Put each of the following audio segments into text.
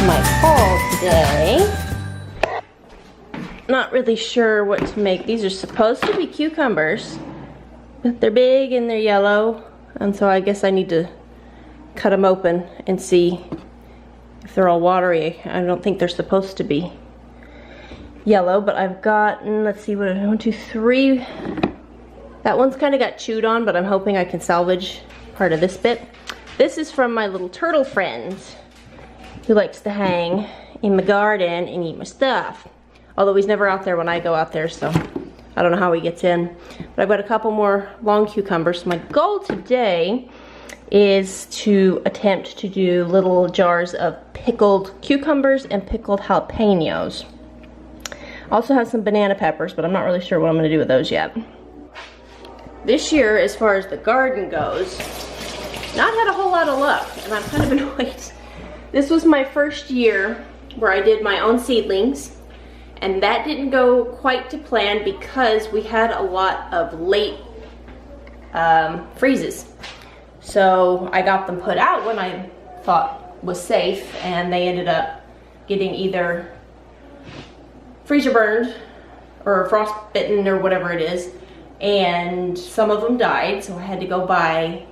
my haul today. Not really sure what to make. These are supposed to be cucumbers. They're big and they're yellow, and so I guess I need to cut them open and see if they're all watery. I don't think they're supposed to be yellow, but I've gotten, let's see, what, 1, 2, 3. That one's kind of got chewed on, but I'm hoping I can salvage part of this bit. This is from my little turtle friend who likes to hang in my garden and eat my stuff. Although he's never out there when I go out there, so I don't know how he gets in. But I've got a couple more long cucumbers. My goal today is to attempt to do little jars of pickled cucumbers and pickled jalapenos. I also have some banana peppers, but I'm not really sure what I'm gonna do with those yet. This year, as far as the garden goes, not had a whole lot of luck, and I'm kind of annoyed. This was my first year where I did my own seedlings, and that didn't go quite to plan because we had a lot of late freezes. So I got them put out when I thought was safe, and they ended up getting either freezer burned or frostbitten or whatever it is, and some of them died, so I had to go buy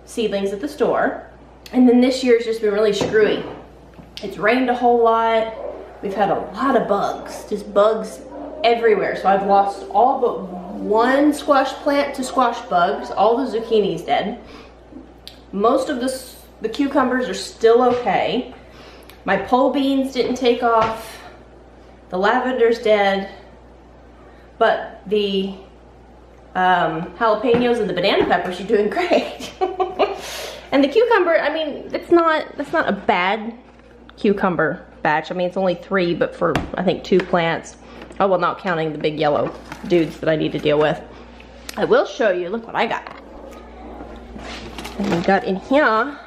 seedlings at the store. And then this year's just been really screwy. It's rained a whole lot. We've had a lot of bugs, just bugs everywhere. So I've lost all but one squash plant to squash bugs. All the zucchini's dead. Most of the cucumbers are still okay. My pole beans didn't take off. The lavender's dead. But the jalapenos and the banana peppers are doing great. And the cucumber, I mean, that's not a bad cucumber batch. I mean, it's only 3, but for I think 2 plants. Oh, well, not counting the big yellow dudes that I need to deal with. I will show you, look what I got. And we got in here,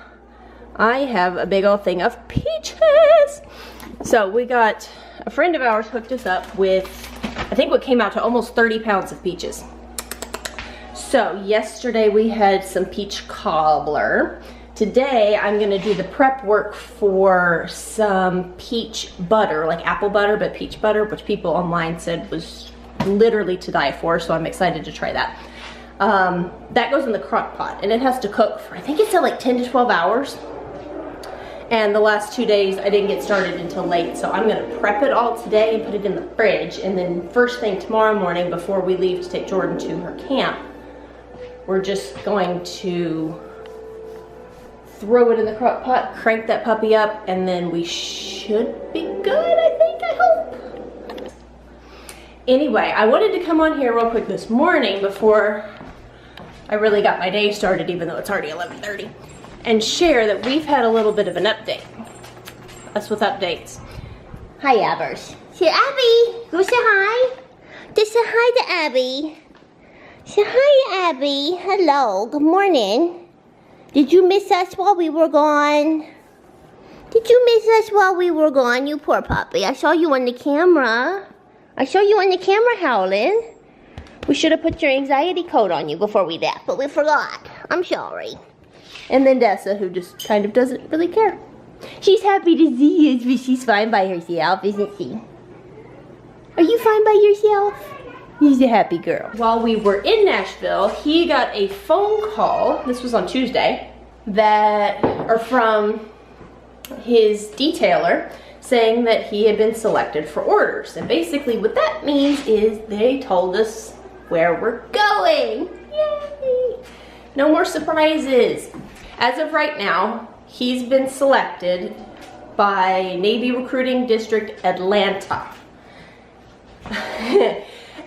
I have a big old thing of peaches. So we got, a friend of ours hooked us up with, I think what came out to almost 30 pounds of peaches. So yesterday we had some peach cobbler. Today I'm gonna do the prep work for some peach butter, like apple butter, but peach butter, which people online said was literally to die for, so I'm excited to try that. That goes in the crock pot, and it has to cook for, I think it's at like 10 to 12 hours. And the last 2 days I didn't get started until late, so I'm gonna prep it all today and put it in the fridge, and then first thing tomorrow morning before we leave to take Jordan to her camp, we're just going to throw it in the crock pot, crank that puppy up, and then we should be good, I think, I hope. Anyway, I wanted to come on here real quick this morning before I really got my day started, even though it's already 11:30, and share that we've had a little bit of an update. Us with updates. Hi, Abbers. Say, Abby, go say hi. Just say hi to Abby. Say hi, Abby. Hello, good morning. Did you miss us while we were gone? Did you miss us while we were gone, you poor puppy? I saw you on the camera. I saw you on the camera howling. We should have put your anxiety coat on you before we left, but we forgot. I'm sorry. And then Dessa, who just kind of doesn't really care. She's happy to see us, but she's fine by herself, isn't she? Are you fine by yourself? He's a happy girl. While we were in Nashville, he got a phone call, this was on Tuesday, from his detailer saying that he had been selected for orders. And basically what that means is they told us where we're going. Yay! No more surprises. As of right now, he's been selected by Navy Recruiting District Atlanta.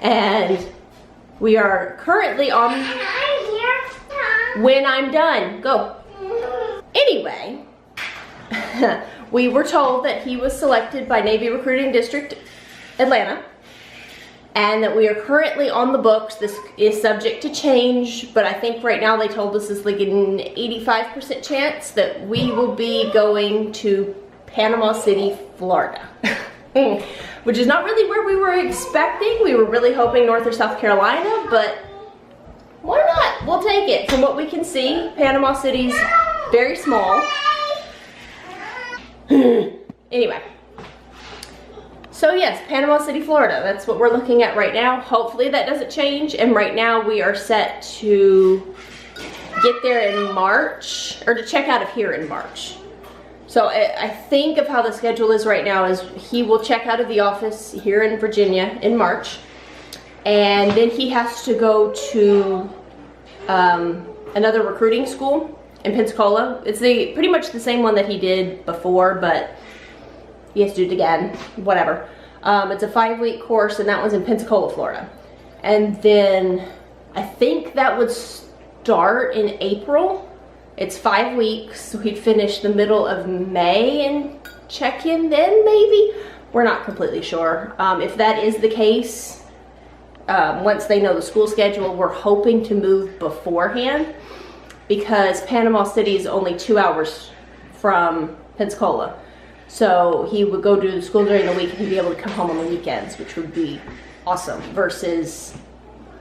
And we are currently on, when I'm done, go. Anyway, we were told that he was selected by Navy Recruiting District Atlanta, and that we are currently on the books. This is subject to change, but I think right now they told us it's like an 85% chance that we will be going to Panama City, Florida. Which is not really where we were expecting. We were really hoping North or South Carolina, but why not? We'll take it. From what we can see, Panama City's very small. Anyway. So yes, Panama City, Florida. That's what we're looking at right now. Hopefully that doesn't change. And right now we are set to get there in March, or to check out of here in March. So I think of how the schedule is right now is he will check out of the office here in Virginia in March. And then he has to go to another recruiting school in Pensacola. It's pretty much the same one that he did before, but he has to do it again, whatever. It's a 5-week course, and that one's in Pensacola, Florida. And then I think that would start in April. It's 5 weeks, so he'd finish the middle of May and check in then, maybe? We're not completely sure. If that is the case, once they know the school schedule, we're hoping to move beforehand, because Panama City is only 2 hours from Pensacola. So he would go to school during the week and he'd be able to come home on the weekends, which would be awesome, versus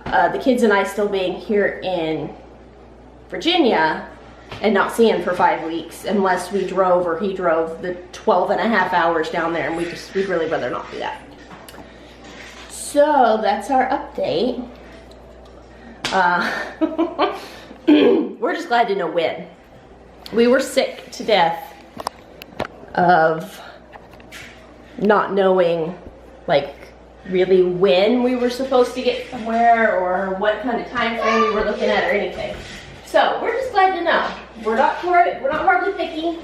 the kids and I still being here in Virginia and not seeing him for 5 weeks unless we drove, or he drove the 12.5 hours down there, and we'd really rather not do that. So that's our update. We're just glad to know when. We were sick to death of not knowing, like, really when we were supposed to get somewhere, or what kind of time frame we were looking at, or anything. So we're just glad to know. We're not hardly picky.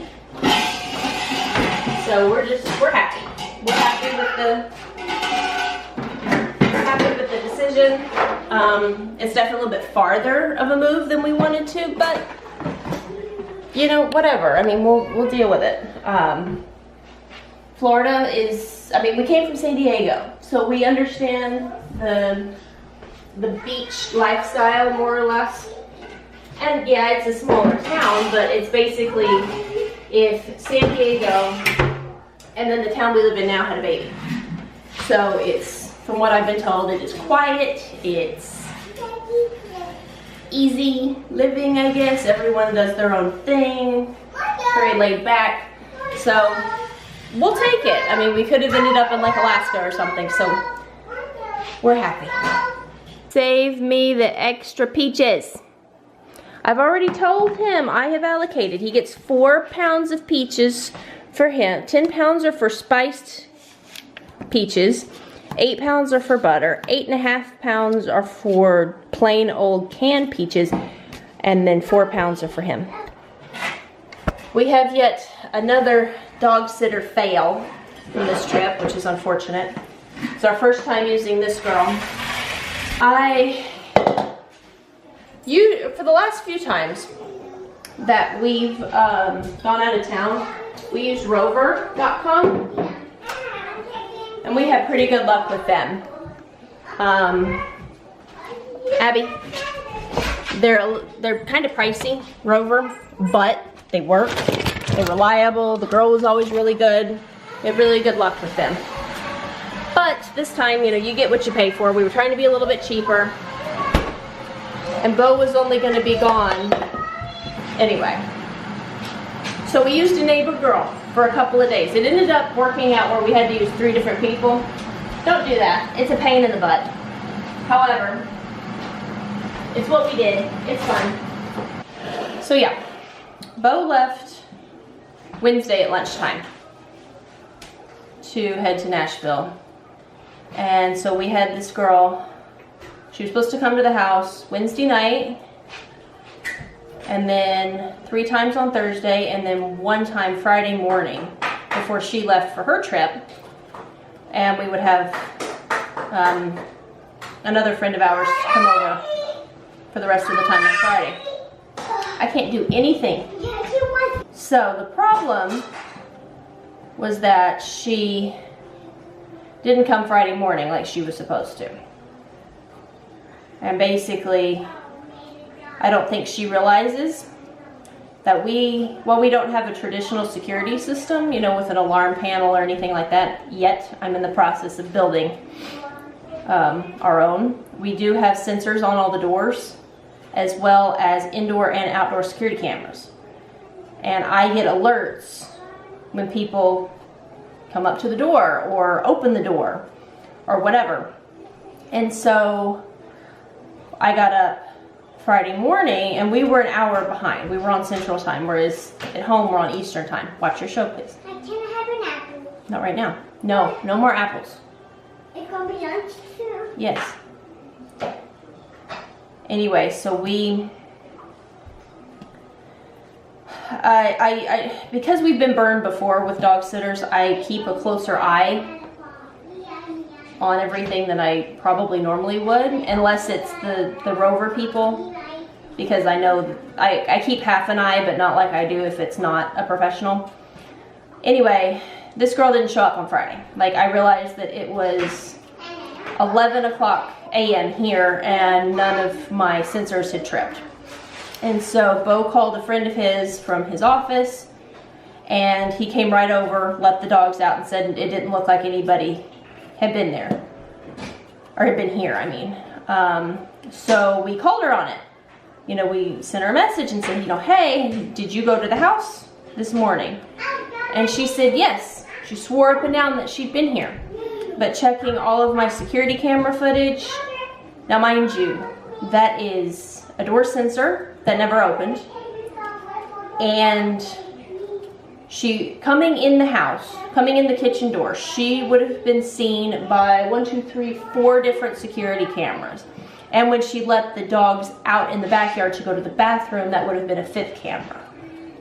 So we're happy. We're happy with the decision. It's definitely a little bit farther of a move than we wanted to, but you know, whatever. I mean, we'll deal with it. Florida is, I mean, we came from San Diego, so we understand the beach lifestyle more or less. And yeah, it's a smaller town, but it's basically if San Diego and then the town we live in now had a baby. So it's, from what I've been told, it is quiet, it's easy living, I guess. Everyone does their own thing, very laid back. So we'll take it. I mean, we could have ended up in like Alaska or something, so we're happy. Save me the extra peaches. I've already told him I have allocated. He gets 4 pounds of peaches for him. 10 pounds are for spiced peaches. 8 pounds are for butter. 8.5 pounds are for plain old canned peaches. And then 4 pounds are for him. We have yet another dog sitter fail from this trip, which is unfortunate. It's our first time using this girl. For the last few times that we've gone out of town, we used rover.com, and we had pretty good luck with them. Abby, they're kind of pricey, Rover, but they work. They're reliable. The girl was always really good. We had really good luck with them. But this time, you know, you get what you pay for. We were trying to be a little bit cheaper. And Bo was only going to be gone anyway. So we used a neighbor girl for a couple of days. It ended up working out where we had to use 3 different people. Don't do that. It's a pain in the butt. However, it's what we did. It's fun. So yeah, Bo left Wednesday at lunchtime to head to Nashville. And so we had this girl. She was supposed to come to the house Wednesday night, and then 3 times on Thursday, and then 1 time Friday morning before she left for her trip. And we would have another friend of ours come over for the rest of the time on Friday. I can't do anything. So the problem was that she didn't come Friday morning like she was supposed to. And basically, I don't think she realizes that while we don't have a traditional security system, you know, with an alarm panel or anything like that yet, I'm in the process of building our own. We do have sensors on all the doors, as well as indoor and outdoor security cameras. And I get alerts when people come up to the door or open the door or whatever. And so I got up Friday morning and we were an hour behind. We were on Central Time, whereas at home we're on Eastern Time. Watch your show, please. Can I have an apple? Not right now. No, no more apples. It's gonna be lunch soon. Yes. Anyway, so because we've been burned before with dog sitters, I keep a closer eye on everything than I probably normally would, unless it's the Rover people, because I know I keep half an eye, but not like I do if it's not a professional. Anyway, this girl didn't show up on Friday. Like, I realized that it was 11 o'clock a.m. here and none of my sensors had tripped. And so Bo called a friend of his from his office, and he came right over, let the dogs out, and said it didn't look like anybody had been there, or had been here, I mean. So we called her on it. You know, we sent her a message and said, you know, hey, did you go to the house this morning? And she said yes. She swore up and down that she'd been here. But checking all of my security camera footage, now mind you, that is a door sensor that never opened, and she coming in the house, coming in the kitchen door, she would have been seen by 4 different security cameras. And when she let the dogs out in the backyard to go to the bathroom, that would have been a 5th camera.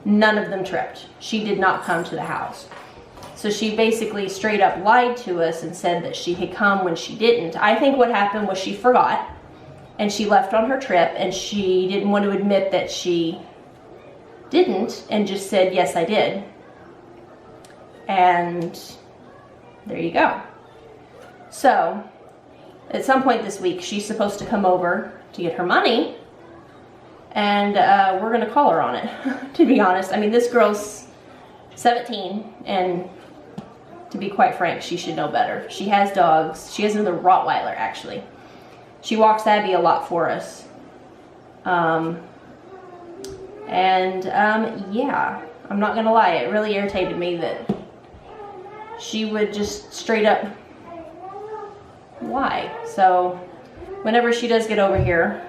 None of them tripped. She did not come to the house. So she basically straight up lied to us and said that she had come when she didn't. I think what happened was she forgot and she left on her trip, and she didn't want to admit that she didn't and just said, yes, I did. And there you go. So at some point this week, she's supposed to come over to get her money, and we're going to call her on it, to be honest. I mean, this girl's 17, and to be quite frank, she should know better. She has dogs. She has another Rottweiler, actually. She walks Abby a lot for us. Yeah, I'm not going to lie. It really irritated me that she would just straight up lie. So whenever she does get over here,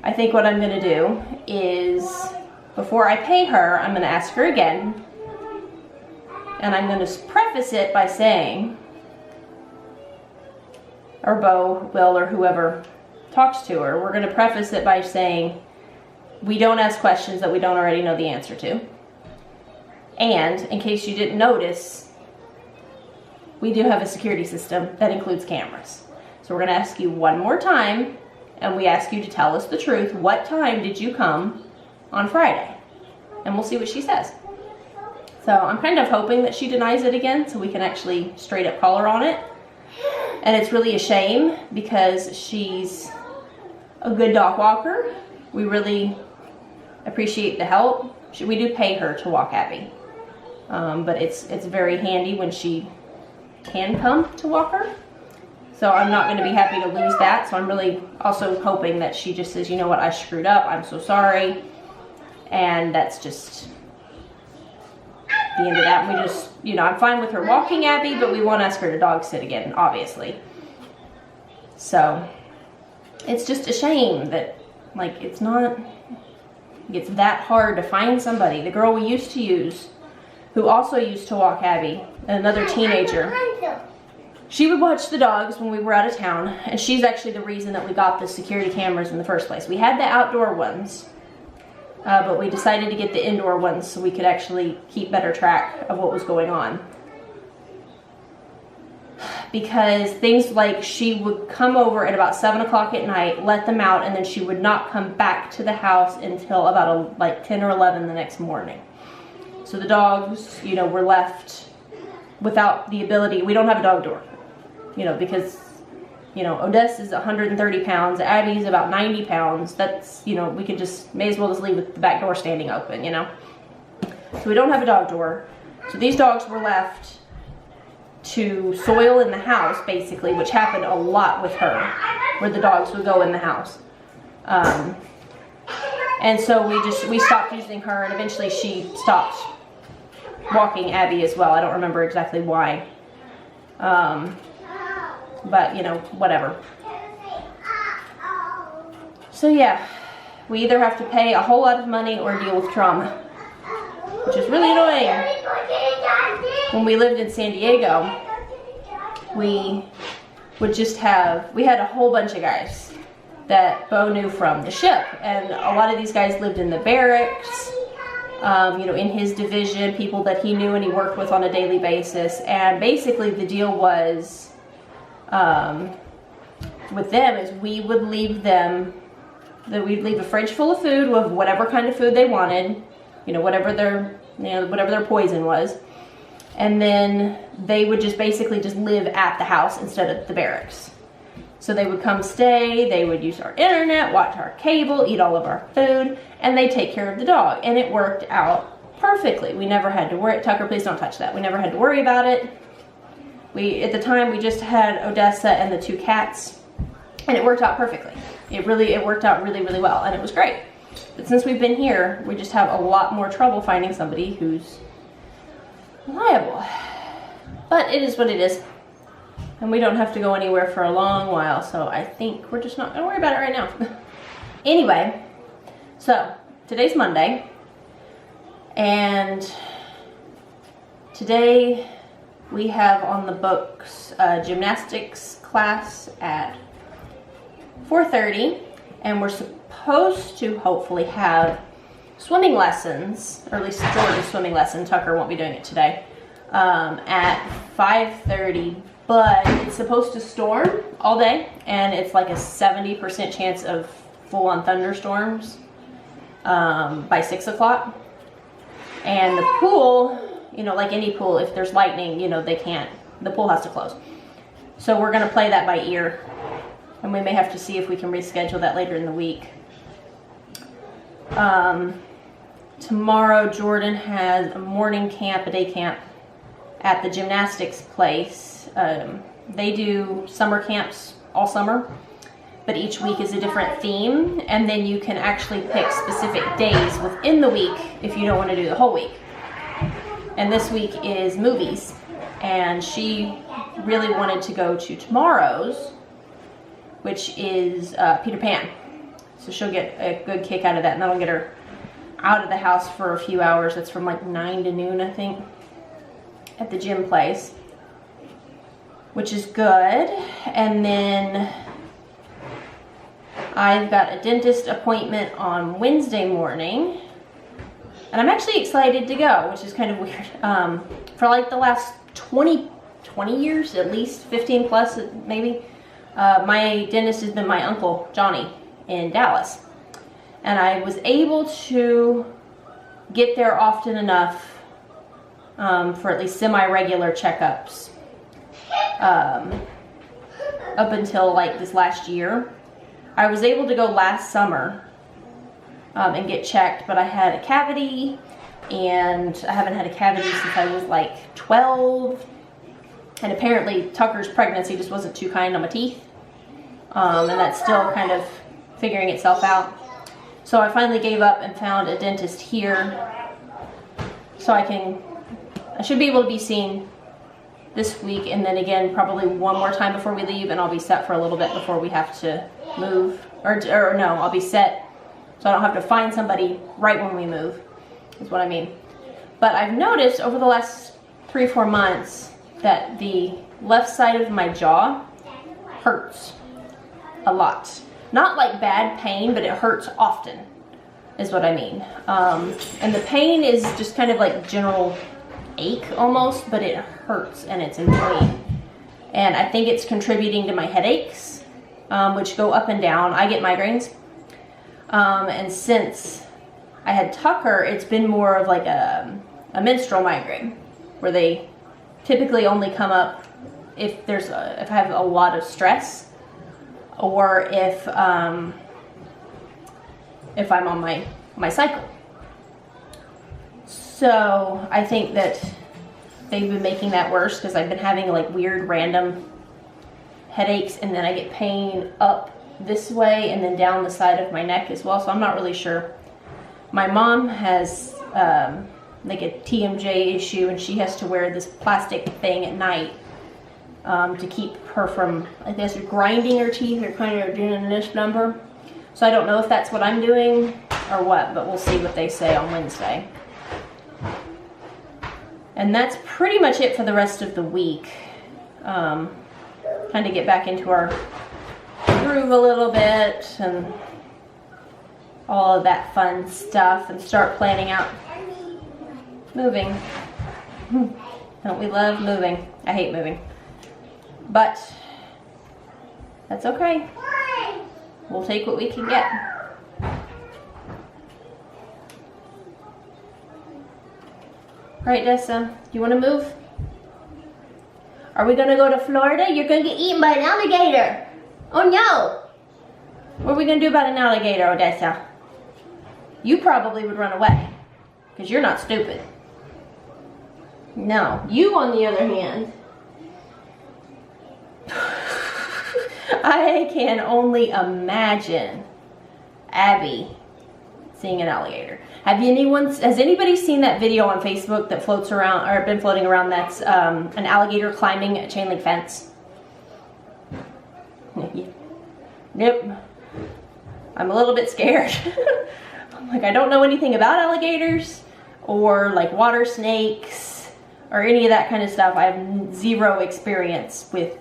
I think what I'm going to do is, before I pay her, I'm going to ask her again. And I'm going to preface it by saying, or Bo will, or whoever talks to her, we're going to preface it by saying, we don't ask questions that we don't already know the answer to. And in case you didn't notice, we do have a security system that includes cameras. So we're going to ask you one more time, and we ask you to tell us the truth. What time did you come on Friday? And we'll see what she says. So I'm kind of hoping that she denies it again so we can actually straight up call her on it. And it's really a shame because she's a good dog walker. We really appreciate the help. We do pay her to walk Abby. But it's very handy when she can come to walk her. So I'm not going to be happy to lose that. So I'm really also hoping that she just says, you know what, I screwed up. I'm so sorry. And that's just the end of that. We just, you know, I'm fine with her walking Abby, but we won't ask her to dog sit again, obviously. So it's just a shame that, like, it's that hard to find somebody. The girl we used to use, who also used to walk Abby, another teenager, she would watch the dogs when we were out of town, and she's actually the reason that we got the security cameras in the first place. We had the outdoor ones, but we decided to get the indoor ones so we could actually keep better track of what was going on. Because things like she would come over at about 7 o'clock at night, let them out, and then she would not come back to the house until about like 10 or 11 the next morning. So the dogs, you know, were left without the ability. We don't have a dog door, you know, because, you know, Odessa is 130 pounds, Abby's about 90 pounds. That's, you know, we could just, may as well just leave the back door standing open, you know. So we don't have a dog door. So these dogs were left to soil in the house, basically, which happened a lot with her, where the dogs would go in the house. And so we stopped using her, and eventually she stopped walking Abby as well. I don't remember exactly why. But, you know, whatever. So yeah, we either have to pay a whole lot of money or deal with trauma, which is really annoying. When we lived in San Diego, we would just have, we had a whole bunch of guys that Bo knew from the ship, and a lot of these guys lived in the barracks, you know, in his division, people that he knew and he worked with on a daily basis. And basically the deal was, with them is we would leave them, that we'd leave a fridge full of food with whatever kind of food they wanted, you know, whatever their poison was. And then they would just basically just live at the house instead of the barracks. So they would come stay, they would use our internet, watch our cable, eat all of our food, and they take care of the dog. And it worked out perfectly. We never had to worry. Tucker, please don't touch that. We never had to worry about it. At the time, we just had Odessa and the 2 cats, and it worked out perfectly. It worked out really, really well, and it was great. But since we've been here, we just have a lot more trouble finding somebody who's reliable. But it is what it is. And we don't have to go anywhere for a long while, so I think we're just not gonna worry about it right now. Anyway, so today's Monday, and today we have on the books a gymnastics class at 4:30, and we're supposed to hopefully have swimming lessons, or at least Jordan's swimming lesson. Tucker won't be doing it today, at 5:30, but it's supposed to storm all day, and it's like a 70% chance of full-on thunderstorms by 6 o'clock. And the pool, you know, like any pool, if there's lightning, you know, the pool has to close. So we're gonna play that by ear, and we may have to see if we can reschedule that later in the week. Tomorrow, Jordan has a morning camp, a day camp at the gymnastics place. They do summer camps all summer, but each week is a different theme, and then you can actually pick specific days within the week if you don't want to do the whole week. And this week is movies, and she really wanted to go to tomorrow's, which is Peter Pan. So she'll get a good kick out of that, and that'll get her out of the house for a few hours. That's from like 9 to noon, I think, at the gym place, which is good. And then I've got a dentist appointment on Wednesday morning, and I'm actually excited to go, which is kind of weird. For like the last 20 years, at least 15 plus maybe, my dentist has been my uncle Johnny in Dallas, and I was able to get there often enough for at least semi-regular checkups up until like this last year. I was able to go last summer and get checked, but I had a cavity, and I haven't had a cavity since I was like 12, and apparently Tucker's pregnancy just wasn't too kind on my teeth, and that's still kind of figuring itself out. So I finally gave up and found a dentist here, so I should be able to be seen this week, and then again probably one more time before we leave, and I'll be set for a little bit before we have to move, or no, I'll be set so I don't have to find somebody right when we move, is what I mean. But I've noticed over the last 3-4 months that the left side of my jaw hurts a lot. Not like bad pain, but it hurts often, is what I mean. And the pain is just kind of like general ache almost, but it hurts and it's annoying. And I think it's contributing to my headaches, which go up and down. I get migraines. And since I had Tucker, it's been more of like a menstrual migraine, where they typically only come up if I have a lot of stress, or if I'm on my cycle. So I think that they've been making that worse, because I've been having like weird random headaches, and then I get pain up this way and then down the side of my neck as well. So I'm not really sure. My mom has like a TMJ issue, and she has to wear this plastic thing at night to keep her from, I guess, grinding her teeth or kind of doing this number. So I don't know if that's what I'm doing or what, but we'll see what they say on Wednesday. And that's pretty much it for the rest of the week. Kind of get back into our groove a little bit and all of that fun stuff and start planning out moving. Don't we love moving? I hate moving. But that's okay. We'll take what we can get. Right, Dessa? You want to move? Are we going to go to Florida? You're going to get eaten by an alligator. Oh no! What are we going to do about an alligator, Odessa? You probably would run away. Because you're not stupid. No. You, on the other hand, I can only imagine Abby seeing an alligator. Has anybody seen that video on Facebook that floats around, or been floating around, that's an alligator climbing a chain link fence? Yep. I'm a little bit scared. I'm like, I don't know anything about alligators or like water snakes or any of that kind of stuff. I have zero experience with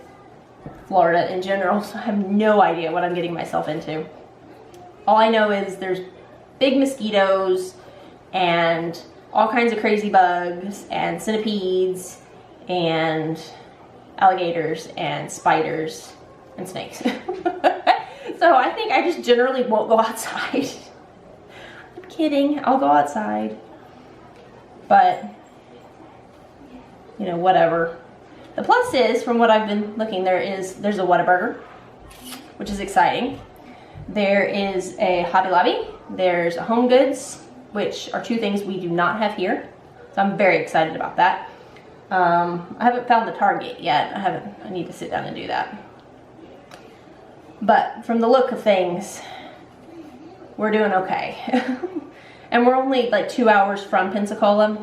Florida in general, so I have no idea what I'm getting myself into. All I know is there's big mosquitoes and all kinds of crazy bugs and centipedes and alligators and spiders and snakes. So I think I just generally won't go outside. I'm kidding, I'll go outside. But, you know, whatever. The plus is, from what I've been looking, there's a Whataburger, which is exciting. There is a Hobby Lobby. There's a Home Goods, which are two things we do not have here. So I'm very excited about that. I haven't found the Target yet. I need to sit down and do that. But from the look of things, we're doing okay. And we're only like 2 hours from Pensacola,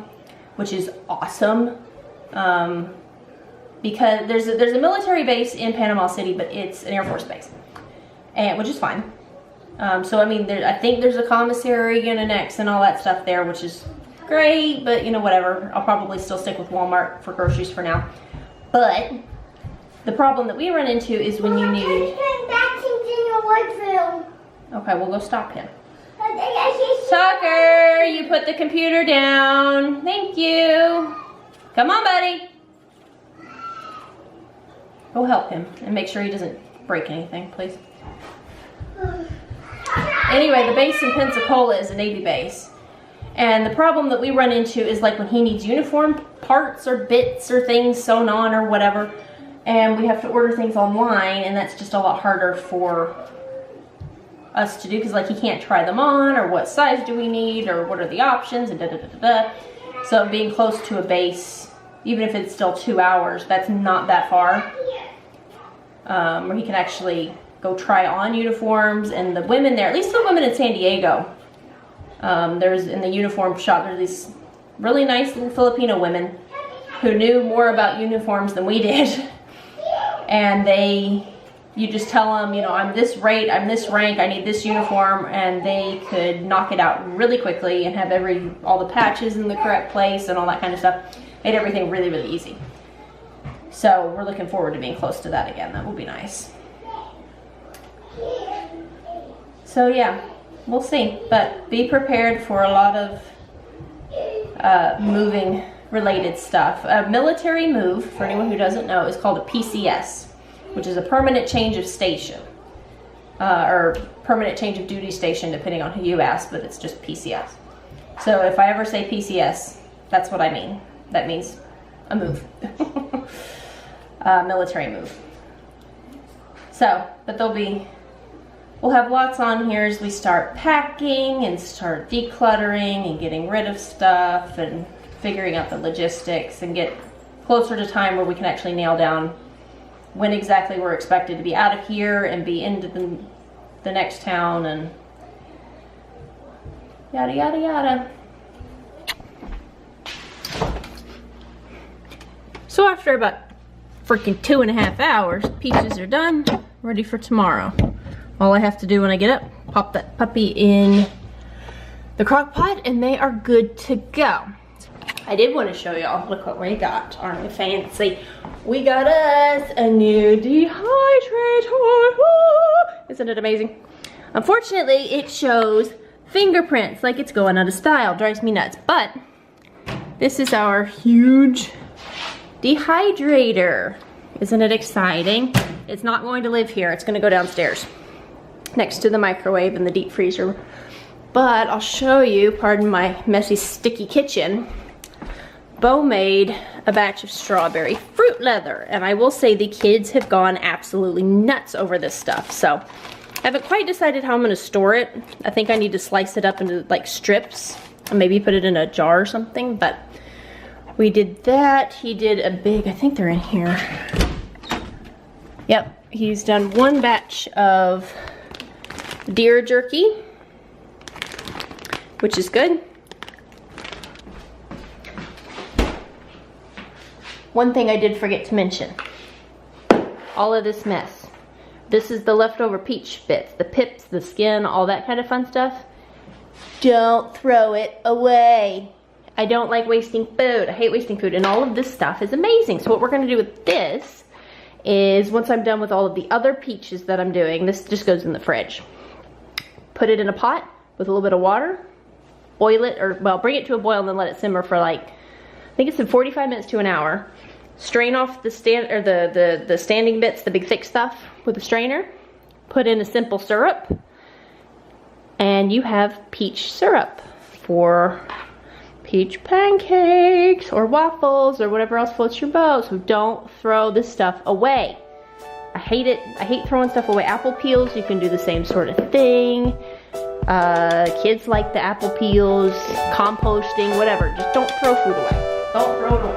which is awesome. Because there's a military base in Panama City, but it's an Air Force base, and which is fine. So I mean, I think there's a commissary and an X and all that stuff there, which is great. But you know, whatever. I'll probably still stick with Walmart for groceries for now. But the problem that we run into is when you need. Okay, we'll go stop him. Tucker, you put the computer down. Thank you. Come on, buddy. Go help him and make sure he doesn't break anything, please. Anyway, the base in Pensacola is a Navy base. And the problem that we run into is like when he needs uniform parts or bits or things sewn on or whatever, and we have to order things online, and that's just a lot harder for us to do because like he can't try them on, or what size do we need, or what are the options, and da-da-da-da-da. So being close to a base, even if it's still 2 hours, that's not that far. Where he can actually go try on uniforms, and the women there, at least the women in San Diego, there's in the uniform shop, there's these really nice little Filipino women who knew more about uniforms than we did. And you just tell them, you know, I'm this rate, I'm this rank, I need this uniform, and they could knock it out really quickly and have all the patches in the correct place and all that kind of stuff. Made everything really, really easy. So we're looking forward to being close to that again. That will be nice. So yeah, we'll see. But be prepared for a lot of moving related stuff. A military move, for anyone who doesn't know, is called a PCS, which is a permanent change of station. Or permanent change of duty station, depending on who you ask, but it's just PCS. So if I ever say PCS, that's what I mean. That means a move. Military move. So, but we'll have lots on here as we start packing and start decluttering and getting rid of stuff and figuring out the logistics and get closer to time where we can actually nail down when exactly we're expected to be out of here and be into the next town and yada, yada, yada. So after about freaking 2.5 hours, peaches are done, ready for tomorrow. All I have to do when I get up, pop that puppy in the crock pot and they are good to go. I did want to show y'all, look what we got, aren't we fancy? We got us a new dehydrator. Woo! Isn't it amazing? Unfortunately, it shows fingerprints like it's going out of style. Drives me nuts. But this is our huge dehydrator. Isn't it exciting? It's not going to live here. It's going to go downstairs next to the microwave and the deep freezer. But I'll show you, pardon my messy, sticky kitchen. Bo made a batch of strawberry fruit leather, and I will say the kids have gone absolutely nuts over this stuff. So I haven't quite decided how I'm going to store it. I think I need to slice it up into like strips and maybe put it in a jar or something, but we did that. He did a big, I think they're in here. Yep, he's done one batch of deer jerky, which is good. One thing I did forget to mention, all of this mess. This is the leftover peach bits, the pips, the skin, all that kind of fun stuff. Don't throw it away. I don't like wasting food. I hate wasting food, and all of this stuff is amazing. So what we're gonna do with this is, once I'm done with all of the other peaches that I'm doing, this just goes in the fridge. Put it in a pot with a little bit of water, boil it, or well, bring it to a boil and then let it simmer for like, I think it's in 45 minutes to an hour. Strain off the the standing bits, the big thick stuff with a strainer. Put in a simple syrup, and you have peach syrup for peach pancakes or waffles or whatever else floats your boat. So don't throw this stuff away. I hate it. I hate throwing stuff away. Apple peels, you can do the same sort of thing. Kids like the apple peels, composting, whatever. Just don't throw food away. Don't throw it away.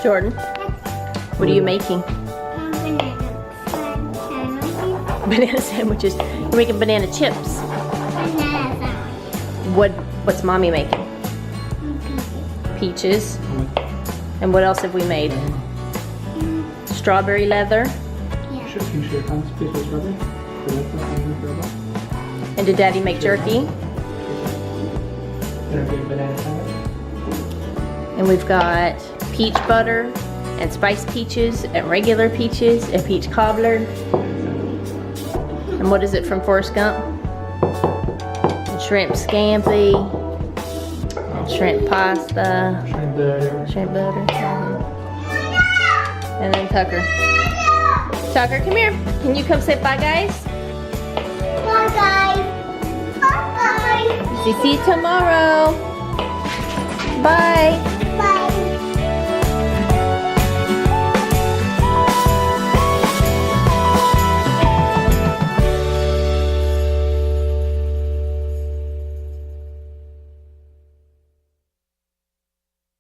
Jordan, what are you making? Banana sandwiches. You're making banana chips. What's mommy making? Peaches. And what else have we made? Strawberry leather. And did Daddy make jerky? And we've got peach butter and spiced peaches and regular peaches and peach cobbler. And what is it from Forrest Gump? And shrimp scampi, and shrimp pasta, shrimp butter. And then Tucker. Tucker, come here. Can you come say bye, guys? Bye, guys. Bye, guys. See you tomorrow. Bye.